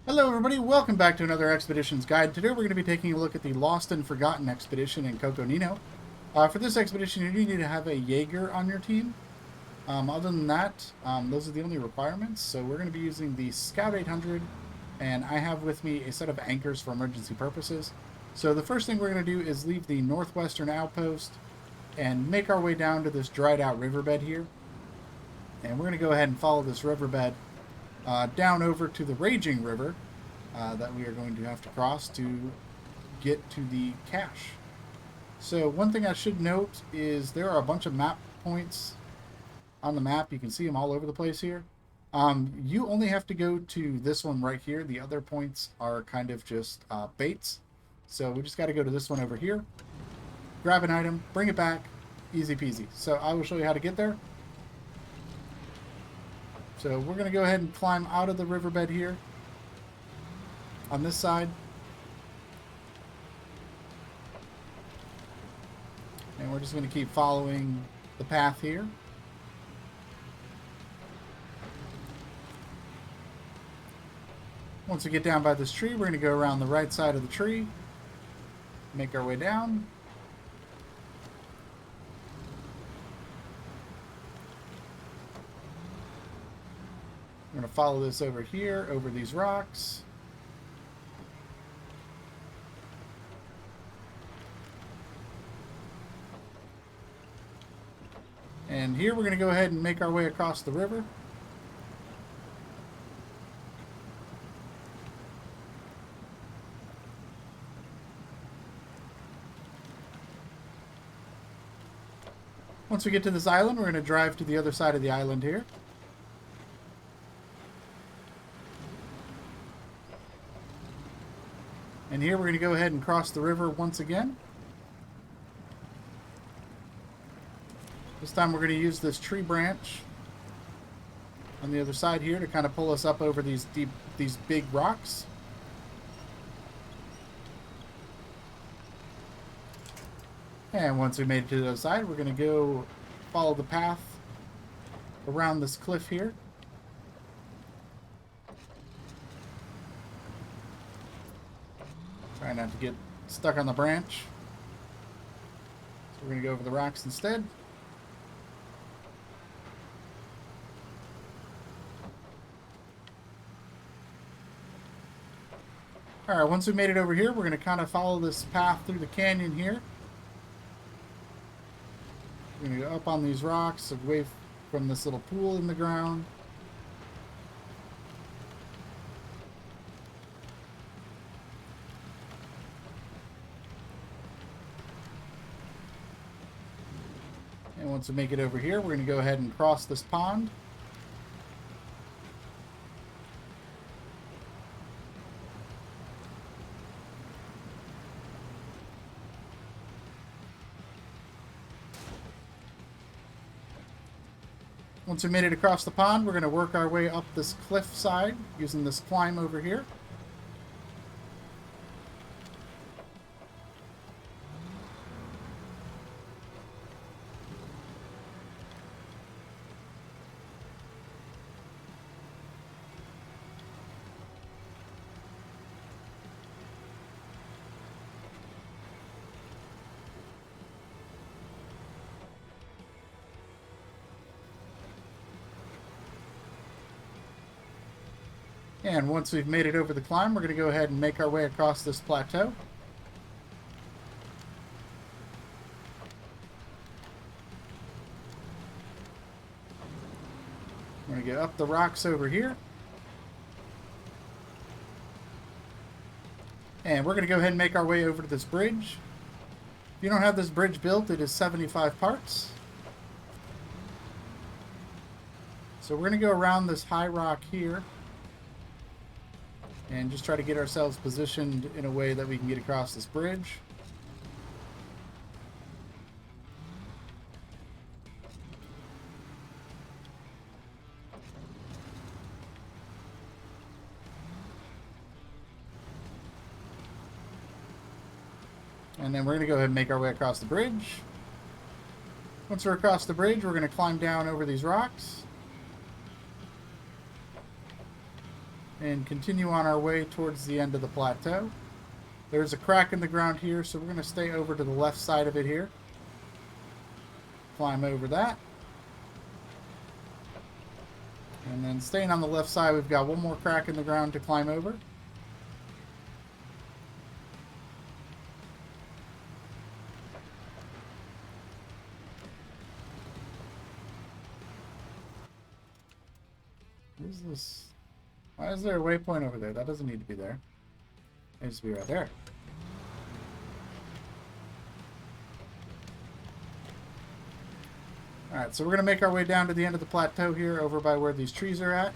Hello everybody, welcome back to another Expeditions Guide. Today we're going to be taking a look at the Lost and Forgotten Expedition in Coconino. For this expedition you need to have a Jaeger on your team. Other than that, those are the only requirements. So we're going to be using the Scout 800, and I have with me a set of anchors for emergency purposes. So the first thing we're going to do is leave the northwestern outpost and make our way down to this dried out riverbed here. And we're going to go ahead and follow this riverbed down over to the Raging River that we are going to have to cross to get to the cache. So one thing I should note is there are a bunch of map points on the map. You can see them all over the place here. You only have to go to this one right here. The other points are kind of just baits. So we just got to go to this one over here, grab an item, bring it back, easy peasy. So I will show you how to get there. So we're going to go ahead and climb out of the riverbed here on this side. And we're just going to keep following the path here. Once we get down by this tree, we're going to go around the right side of the tree, make our way down. We're going to follow this over here, over these rocks. And here we're going to go ahead and make our way across the river. Once we get to this island, we're going to drive to the other side of the island here. And here we're going to go ahead and cross the river once again. This time we're going to use this tree branch on the other side here to kind of pull us up over these big rocks. And once we made it to the other side, we're going to go follow the path around this cliff here. Try not to get stuck on the branch. So we're going to go over the rocks instead. Alright, once we made it over here, we're going to kind of follow this path through the canyon here. We're going to go up on these rocks, away from this little pool in the ground. And once we make it over here, we're going to go ahead and cross this pond. Once we made it across the pond, we're going to work our way up this cliff side using this climb over here. And once we've made it over the climb, we're going to go ahead and make our way across this plateau. We're going to get up the rocks over here. And we're going to go ahead and make our way over to this bridge. If you don't have this bridge built, it is 75 parts. So we're going to go around this high rock here and just try to get ourselves positioned in a way that we can get across this bridge. And then we're going to go ahead and make our way across the bridge. Once we're across the bridge, we're going to climb down over these rocks. and continue on our way towards the end of the plateau. There's a crack in the ground here, so we're going to stay over to the left side of it here. Climb over that. And then staying on the left side, we've got one more crack in the ground to climb over. What is this? Why is there a waypoint over there? That doesn't need to be there. It needs to be right there. Alright, so we're going to make our way down to the end of the plateau here, over by where these trees are at.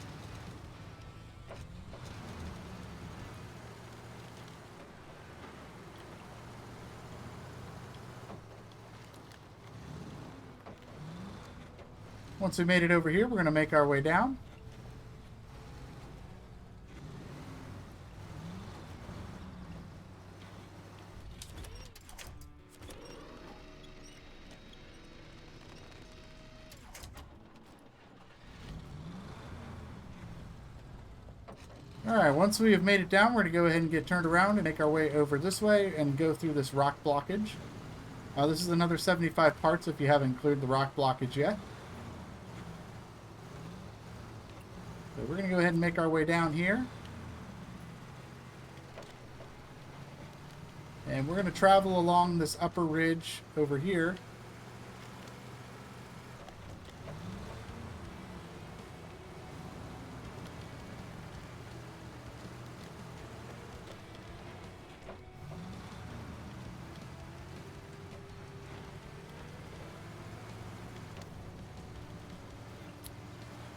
Once we made it over here, we're going to make our way down. Alright, once we have made it down, we're going to go ahead and get turned around and make our way over this way and go through this rock blockage. This is another 75 parts if you haven't cleared the rock blockage yet. So we're going to go ahead and make our way down here. And we're going to travel along this upper ridge over here.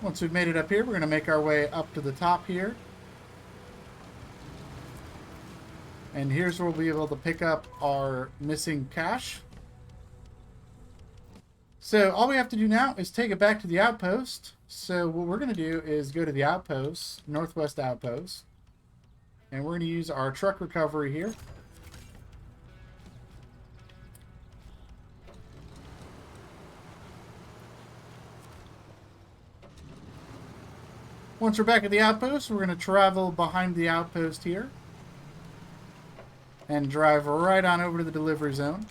Once we've made it up here, we're going to make our way up to the top here. And here's where we'll be able to pick up our missing cache. So all we have to do now is take it back to the outpost. So what we're going to do is go to the outpost, northwest outpost. And we're going to use our truck recovery here. Once we're back at the outpost, we're going to travel behind the outpost here and drive right on over to the delivery zone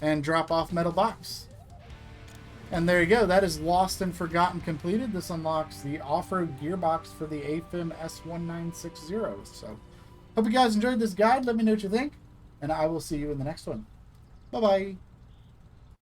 and drop off metal box. And there you go. That is Lost and Forgotten completed. This unlocks the off-road gearbox for the AFIM S1960. So, hope you guys enjoyed this guide. Let me know what you think, and I will see you in the next one. Bye-bye.